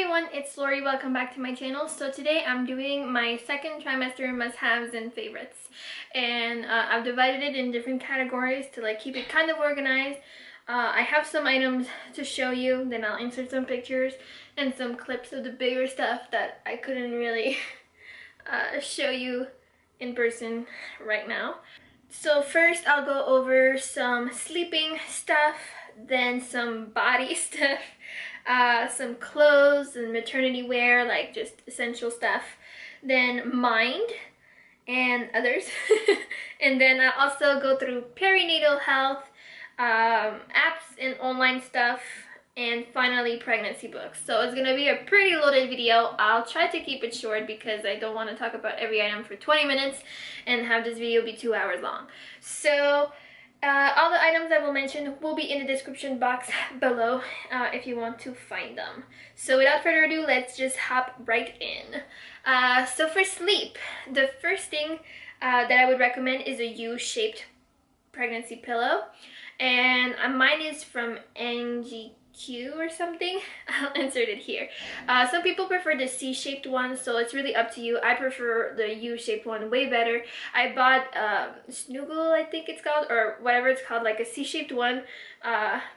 everyone, it's Lori. Welcome back to my channel. So today I'm doing my second trimester must-haves and favorites, and I've divided it in different categories to like keep it kind of organized. I have some items to show you, then I'll insert some pictures and some clips of the bigger stuff that I couldn't really show you in person right now. So first I'll go over some sleeping stuff, then some body stuff, some clothes and maternity wear, like just essential stuff, then mind and others. And then I'll also go through perinatal health, apps and online stuff, and finally pregnancy books. So it's gonna be a pretty loaded video. I'll try to keep it short because I don't want to talk about every item for 20 minutes and have this video be 2 hours long. So all the items I will mention will be in the description box below if you want to find them. So without further ado, let's just hop right in. So for sleep, the first thing that I would recommend is a U-shaped pregnancy pillow. And mine is from NGQ or something. I'll insert it here. Some people prefer the C-shaped one, so it's really up to you. I prefer the U-shaped one way better. I bought Snuggle, I think it's called, or whatever it's called, like a C-shaped one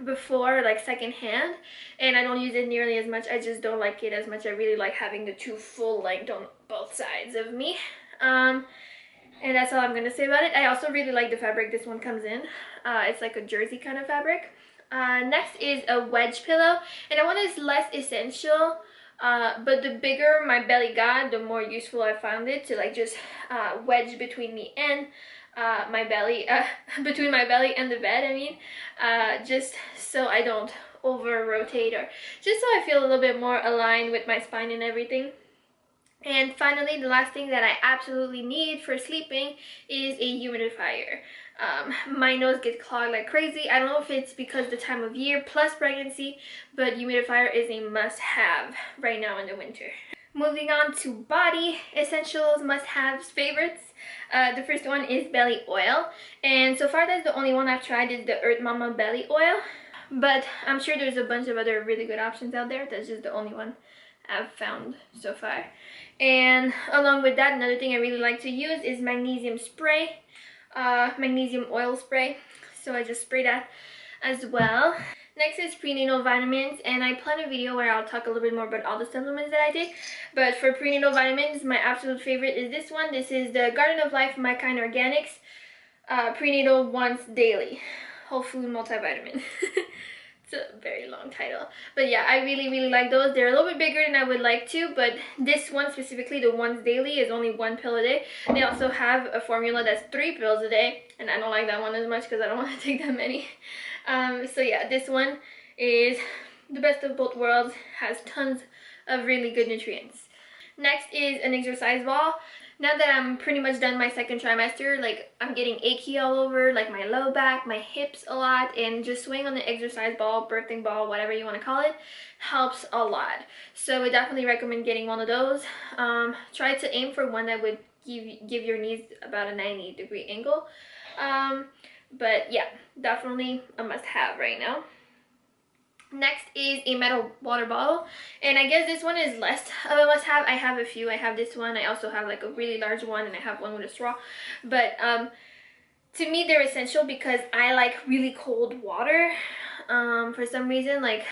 before, like secondhand, and I don't use it nearly as much. I just don't like it as much. I really like having the two full length on both sides of me. And that's all I'm gonna say about it. I also really like the fabric this one comes in. It's like a jersey kind of fabric. Next is a wedge pillow, and that one is less essential, but the bigger my belly got, the more useful I found it to like just wedge between me and my belly, between my belly and the bed, I mean, just so I don't over rotate, or just so I feel a little bit more aligned with my spine and everything. And finally, the last thing that I absolutely need for sleeping is a humidifier. My nose gets clogged like crazy. I don't know if it's because the time of year plus pregnancy, but humidifier is a must-have right now in the winter. Moving on to body essentials, must-haves, favorites. The first one is belly oil, and so far that's the only one I've tried is the Earth Mama belly oil, but I'm sure there's a bunch of other really good options out there. That's just the only one I've found so far. And along with that, another thing I really like to use is magnesium spray, magnesium oil spray. So I just spray that as well. Next is prenatal vitamins, and I plan a video where I'll talk a little bit more about all the supplements that I take. But for prenatal vitamins, my absolute favorite is this one. This is the Garden of Life Mykind Organics Prenatal Once Daily Whole Food Multivitamin. It's a very long title, but yeah, I really like those. They're a little bit bigger than I would like to, but this one specifically, the Once Daily, is only 1 pill a day. They also have a formula that's 3 pills a day, and I don't like that one as much because I don't want to take that many. So yeah, this one is the best of both worlds, has tons of really good nutrients. Next is an exercise ball. Now that I'm pretty much done my second trimester, like I'm getting achy all over, like my low back, my hips a lot, and just swing on the exercise ball, birthing ball, whatever you want to call it, helps a lot. So I definitely recommend getting one of those. Try to aim for one that would give your knees about a 90-degree angle. But yeah, definitely a must-have right now. Next is a metal water bottle, and I guess this one is less of a must-have. I have a few. I have this one. I also have like a really large one, and I have one with a straw. But to me, they're essential because I like really cold water. For some reason, like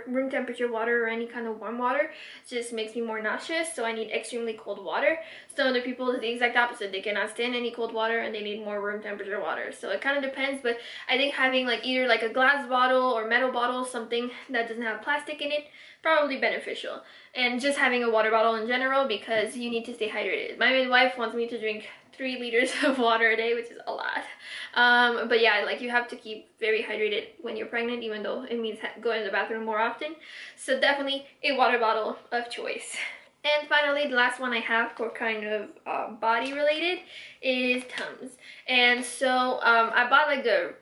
room temperature water or any kind of warm water just makes me more nauseous, so I need extremely cold water. Some other people is the exact opposite. They cannot stand any cold water and they need more room temperature water. So it kind of depends, but I think having like either like a glass bottle or metal bottle, something that doesn't have plastic in it, probably beneficial. And just having a water bottle in general, because you need to stay hydrated. My midwife wants me to drink 3 liters of water a day, which is a lot. But yeah, like you have to keep very hydrated when you're pregnant, even though it means going to the bathroom more often. So definitely a water bottle of choice. And finally, the last one I have for kind of body related is Tums. And so I bought like the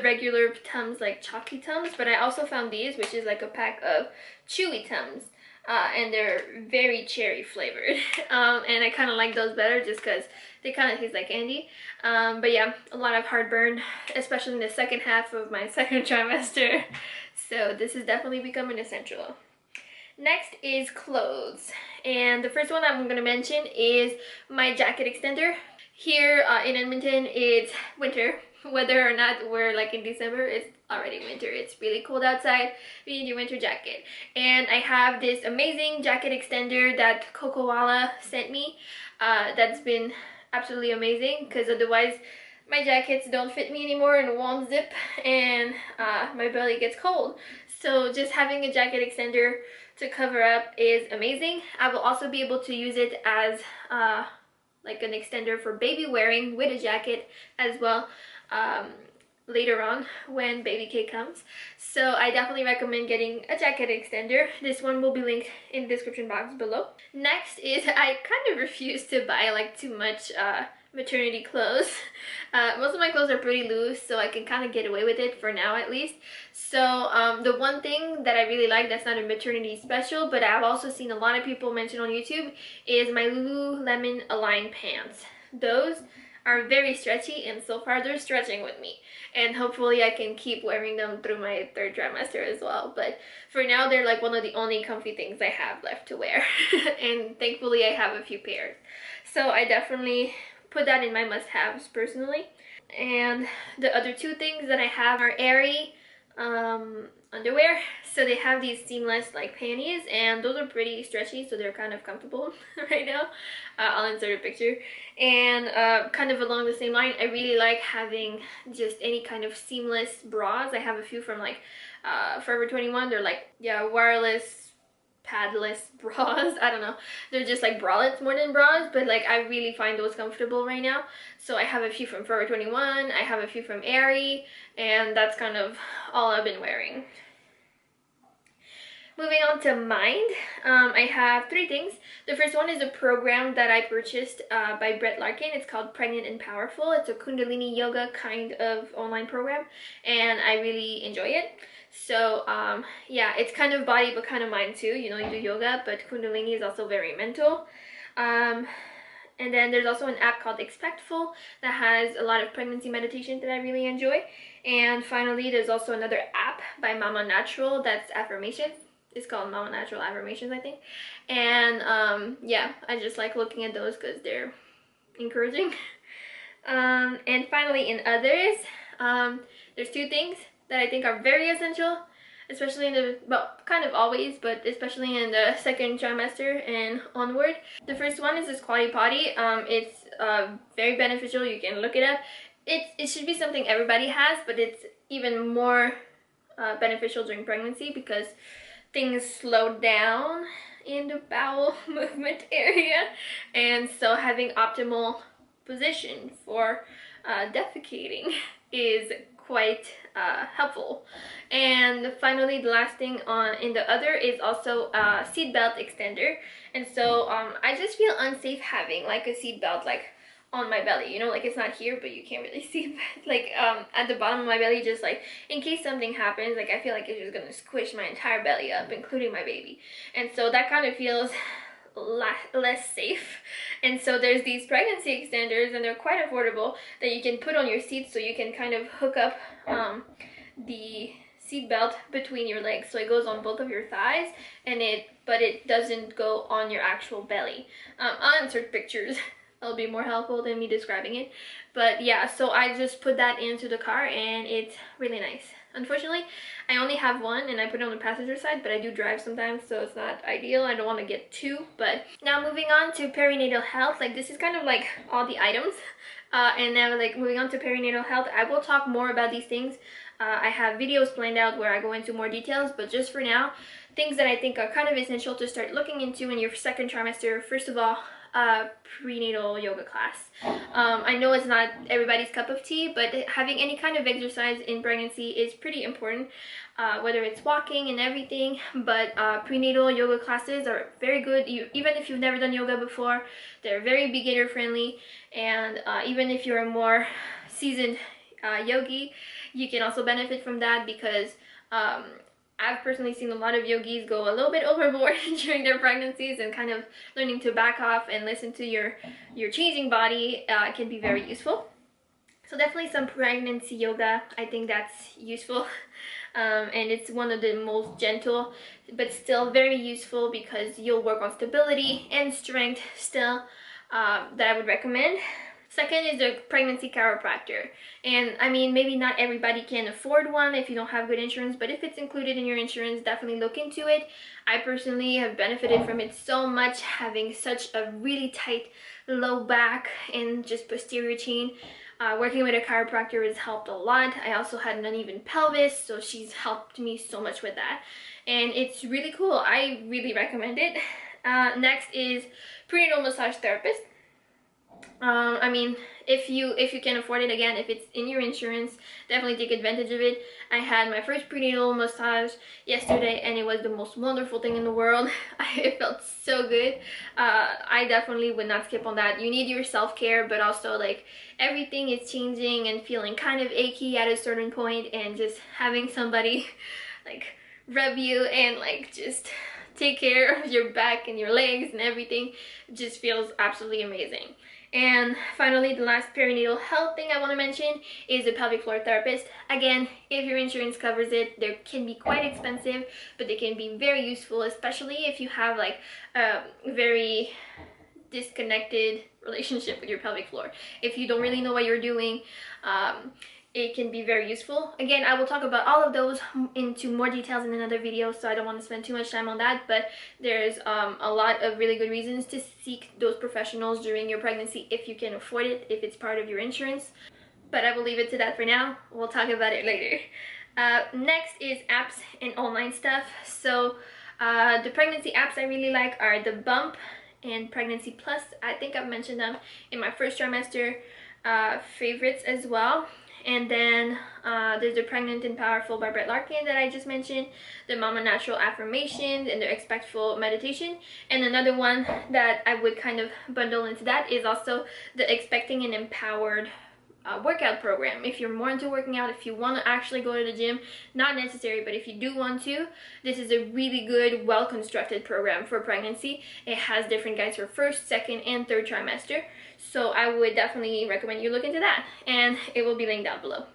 regular Tums, like chalky Tums, but I also found these, which is like a pack of Chewy Tums. And they're very cherry flavored, and I kind of like those better just because they kind of taste like candy. But yeah, a lot of heartburn, especially in the second half of my second trimester, so this is definitely becoming essential. Next is clothes, and the first one I'm going to mention is my jacket extender. Here in Edmonton, it's winter. Whether or not we're like in December, it's already winter. It's really cold outside. We need your winter jacket. And I have this amazing jacket extender that Kokoala sent me. That's been absolutely amazing, because otherwise my jackets don't fit me anymore and won't zip, and my belly gets cold. So just having a jacket extender to cover up is amazing. I will also be able to use it as like an extender for baby wearing with a jacket as well later on when baby K comes. So I definitely recommend getting a jacket extender. This one will be linked in the description box below. Next is, I kind of refuse to buy like too much maternity clothes. Most of my clothes are pretty loose, so I can kind of get away with it for now at least. So the one thing that I really like that's not a maternity special, but I've also seen a lot of people mention on YouTube, is my Lululemon Align pants. Those are very stretchy, and so far they're stretching with me, and hopefully I can keep wearing them through my third trimester as well. But for now, they're like one of the only comfy things I have left to wear and thankfully I have a few pairs, so I definitely put that in my must-haves personally. And the other two things that I have are Aerie underwear. So they have these seamless like panties, and those are pretty stretchy, so they're kind of comfortable right now. I'll insert a picture. And kind of along the same line, I really like having just any kind of seamless bras. I have a few from like Forever 21. They're like, yeah, wireless padless bras. I don't know, they're just like bralettes more than bras, but like I really find those comfortable right now. So I have a few from Forever 21, I have a few from Aerie, and that's kind of all I've been wearing. Moving on to Mind, I have three things. The first one is a program that I purchased by Larkin. It's called Pregnant and Powerful. It's a Kundalini yoga kind of online program, and I really enjoy it. So yeah, it's kind of body but kind of mind too. You know, you do yoga, but Kundalini is also very mental. And then there's also an app called Expectful that has a lot of pregnancy meditation that I really enjoy. And finally, there's also another app by Mama Natural that's affirmations. It's called Mama Natural Affirmations, I think. And yeah, I just like looking at those because they're encouraging. And finally, in others, there's two things that I think are very essential, especially in the, well, kind of always, but especially in the second trimester and onward. The first one is the Squatty Potty. It's very beneficial. You can look it up. It should be something everybody has, but it's even more beneficial during pregnancy because things slow down in the bowel movement area, and so having optimal position for defecating is quite helpful. And finally, the last thing in the other is also a seatbelt extender. And so I just feel unsafe having like a seatbelt like on my belly, you know, like it's not here, but you can't really see, but like at the bottom of my belly, just like in case something happens, like I feel like it's just gonna squish my entire belly up, including my baby. And so that kind of feels less safe. And so there's these pregnancy extenders, and they're quite affordable, that you can put on your seat, so you can kind of hook up the seat belt between your legs, so it goes on both of your thighs, and but it doesn't go on your actual belly. I'll insert pictures. It'll be more helpful than me describing it. But yeah, so I just put that into the car, and it's really nice. Unfortunately, I only have one, and I put it on the passenger side, but I do drive sometimes, so it's not ideal. I don't want to get two. But now moving on to perinatal health, like this is kind of like all the items. And now like moving on to perinatal health, I will talk more about these things. I have videos planned out where I go into more details, but just for now, things that I think are kind of essential to start looking into in your second trimester. First of all, prenatal yoga class. I know it's not everybody's cup of tea, but having any kind of exercise in pregnancy is pretty important, whether it's walking and everything. But prenatal yoga classes are very good. Even if you've never done yoga before, they're very beginner friendly, and even if you're a more seasoned yogi, you can also benefit from that, because I've personally seen a lot of yogis go a little bit overboard during their pregnancies, and kind of learning to back off and listen to your changing body can be very useful. So definitely some pregnancy yoga, I think that's useful. and it's one of the most gentle but still very useful because you'll work on stability and strength still, that I would recommend. Second is the Pregnancy Chiropractor. And I mean, maybe not everybody can afford one if you don't have good insurance, but if it's included in your insurance, definitely look into it. I personally have benefited from it so much, having such a really tight low back and just posterior chain. Working with a chiropractor has helped a lot. I also had an uneven pelvis, so she's helped me so much with that. And it's really cool. I really recommend it. Next is Prenatal Massage Therapist. I mean, if you can afford it, again, if it's in your insurance, definitely take advantage of it. I had my first prenatal massage yesterday and it was the most wonderful thing in the world. It felt so good. I definitely would not skip on that. You need your self-care, but also like everything is changing and feeling kind of achy at a certain point, and just having somebody like rub you and like just take care of your back and your legs and everything just feels absolutely amazing. And finally, the last perinatal health thing I want to mention is the pelvic floor therapist. Again, if your insurance covers it, they can be quite expensive, but they can be very useful, especially if you have like a very disconnected relationship with your pelvic floor. If you don't really know what you're doing, it can be very useful. Again, I will talk about all of those into more details in another video, so I don't want to spend too much time on that, but there's a lot of really good reasons to seek those professionals during your pregnancy if you can afford it, if it's part of your insurance. But I will leave it to that for now. We'll talk about it later. Next is apps and online stuff. So the pregnancy apps I really like are the Bump and Pregnancy Plus. I think I've mentioned them in my first trimester favorites as well. And then there's the Pregnant and Powerful by Larkin that I just mentioned, the Mama Natural affirmations, and the Expectful meditation. And another one that I would kind of bundle into that is also the Expecting and Empowered workout program. If you're more into working out, if you want to actually go to the gym, not necessary, but if you do want to, this is a really good, well-constructed program for pregnancy. It has different guides for first, second, and third trimester. So I would definitely recommend you look into that, and it will be linked down below.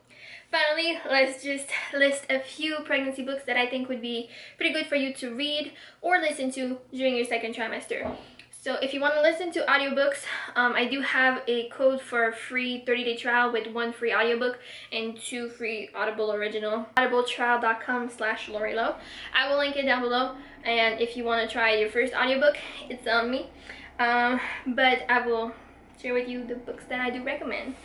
Finally, let's just list a few pregnancy books that I think would be pretty good for you to read or listen to during your second trimester. So if you want to listen to audiobooks, I do have a code for a free 30-day trial with 1 free audiobook and 2 free Audible original. audibletrial.com/LoriLo. I will link it down below, and if you want to try your first audiobook, it's on me. But I will share with you the books that I do recommend.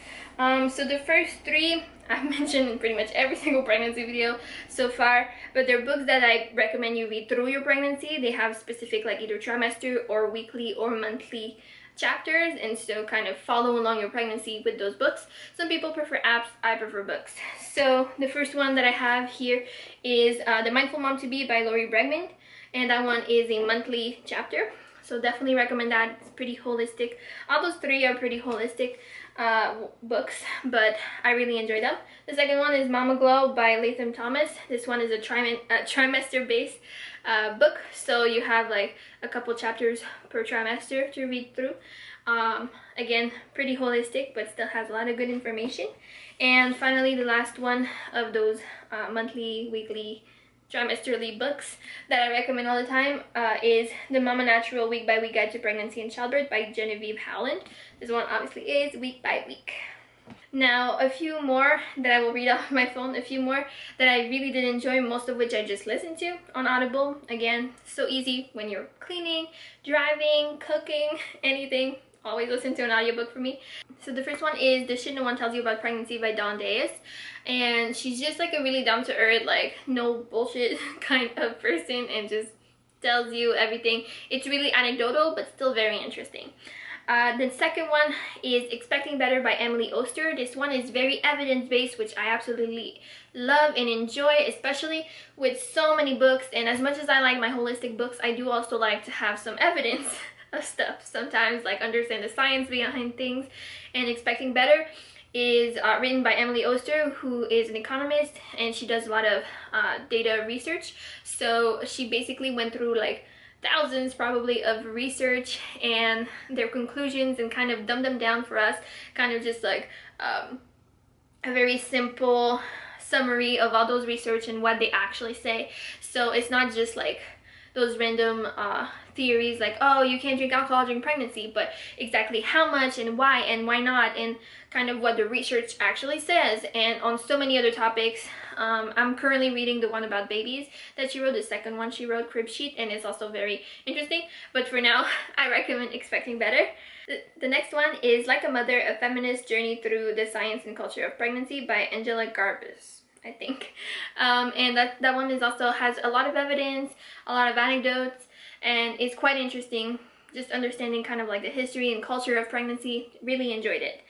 So the first 3 I've mentioned in pretty much every single pregnancy video so far, but they're books that I recommend you read through your pregnancy. They have specific like either trimester or weekly or monthly chapters, and so kind of follow along your pregnancy with those books. Some people prefer apps, I prefer books. So the first one that I have here is The Mindful Mom to Be by Lori Bregman, and that one is a monthly chapter. So definitely recommend that. It's pretty holistic. All those 3 are pretty holistic books, but I really enjoy them. The second one is Mama Glow by Latham Thomas. This one is a trimester based book, so you have like a couple chapters per trimester to read through. Again, pretty holistic, but still has a lot of good information. And finally, the last one of those monthly, weekly, trimesterly books that I recommend all the time is the Mama Natural Week by Week Guide to Pregnancy and Childbirth by Genevieve Howland. This one obviously is week by week. Now, a few more that I will read off my phone, a few more that I really did enjoy, most of which I just listened to on Audible. Again, so easy when you're cleaning, driving, cooking, anything. Always listen to an audiobook for me. So the first one is The Shit No One Tells You About Pregnancy by Dawn Deas. And she's just like a really down-to-earth, like no bullshit kind of person, and just tells you everything. It's really anecdotal, but still very interesting. The second one is Expecting Better by Emily Oster. This one is very evidence-based, which I absolutely love and enjoy, especially with so many books. And as much as I like my holistic books, I do also like to have some evidence of stuff sometimes, like understand the science behind things. And Expecting Better is written by Emily Oster, who is an economist, and she does a lot of data research. So she basically went through like thousands probably of research and their conclusions and kind of dumbed them down for us, kind of just like a very simple summary of all those research and what they actually say. So it's not just like those random theories like, oh, you can't drink alcohol during pregnancy, but exactly how much and why not, and kind of what the research actually says. And on so many other topics. I'm currently reading the one about babies that she wrote, the second one she wrote, Crib Sheet, and it's also very interesting. But for now, I recommend Expecting Better. The next one is Like a Mother, A Feminist Journey Through the Science and Culture of Pregnancy by Angela Garbus, I think. And that one is also has a lot of evidence, a lot of anecdotes, and it's quite interesting, just understanding kind of like the history and culture of pregnancy. Really enjoyed it.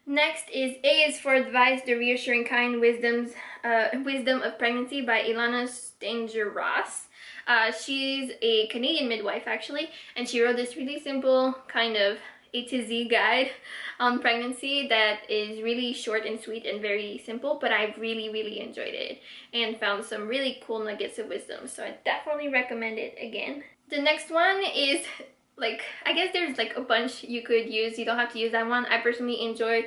Next is A is for Advice, The Reassuring Kind, Wisdom of Pregnancy by Ilana Stanger-Ross. She's a Canadian midwife actually, and she wrote this really simple kind of A to Z guide on pregnancy that is really short and sweet and very simple, but I really enjoyed it and found some really cool nuggets of wisdom, so I definitely recommend it again. The next one is, like, I guess there's like a bunch you could use. You don't have to use that one. I personally enjoy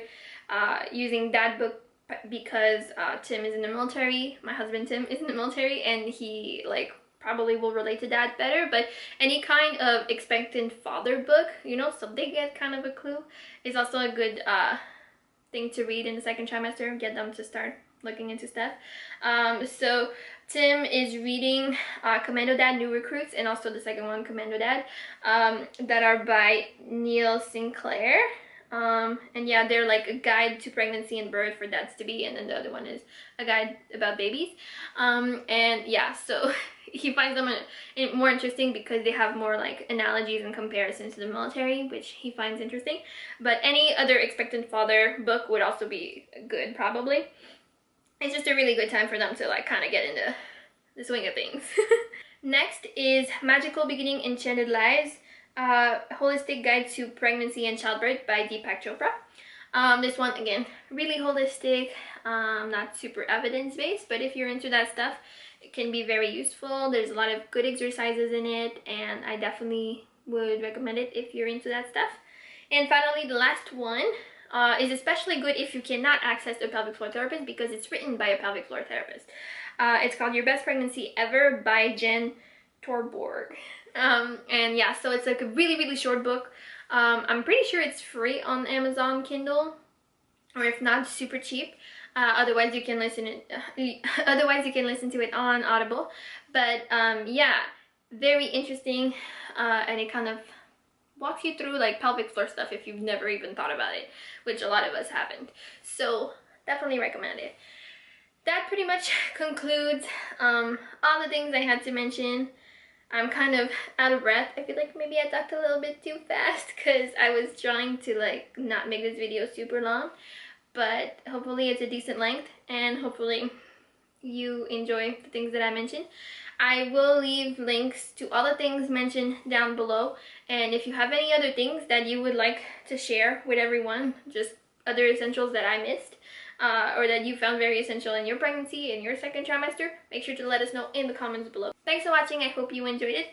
using that book because Tim is in the military. My husband Tim is in the military, and he like probably will relate to that better. But any kind of expectant father book, you know, so they get kind of a clue, is also a good thing to read in the second trimester. Get them to start looking into stuff. So Tim is reading Commando Dad, New Recruits, and also the second one, Commando Dad, that are by Neil Sinclair. And yeah, they're like a guide to pregnancy and birth for dads to be, and then the other one is a guide about babies. And yeah, so he finds them more interesting because they have more like analogies and comparisons to the military, which he finds interesting. But any other expectant father book would also be good, probably. It's just a really good time for them to like kind of get into the swing of things. Next is Magical Beginning, Enchanted Lives, Holistic Guide to Pregnancy and Childbirth by Deepak Chopra. This one, again, really holistic, not super evidence-based, but if you're into that stuff, it can be very useful. There's a lot of good exercises in it, and I definitely would recommend it if you're into that stuff. And finally, the last one is especially good if you cannot access a pelvic floor therapist, because it's written by a pelvic floor therapist. It's called Your Best Pregnancy Ever by Jen Torborg. And yeah, so it's like a really short book. I'm pretty sure it's free on Amazon Kindle, or if not, super cheap. Otherwise you can listen to it on Audible. But yeah, very interesting, and it kind of walks you through like pelvic floor stuff if you've never even thought about it, which a lot of us haven't. So definitely recommend it. That pretty much concludes all the things I had to mention. I'm kind of out of breath. I feel like maybe I talked a little bit too fast because I was trying to like not make this video super long, but hopefully it's a decent length, and hopefully you enjoy the things that I mentioned. I will leave links to all the things mentioned down below, and if you have any other things that you would like to share with everyone, just other essentials that I missed, or that you found very essential in your pregnancy, in your second trimester, make sure to let us know in the comments below. Thanks for watching. I hope you enjoyed it.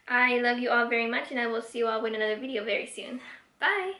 I love you all very much, and I will see you all with another video very soon. Bye!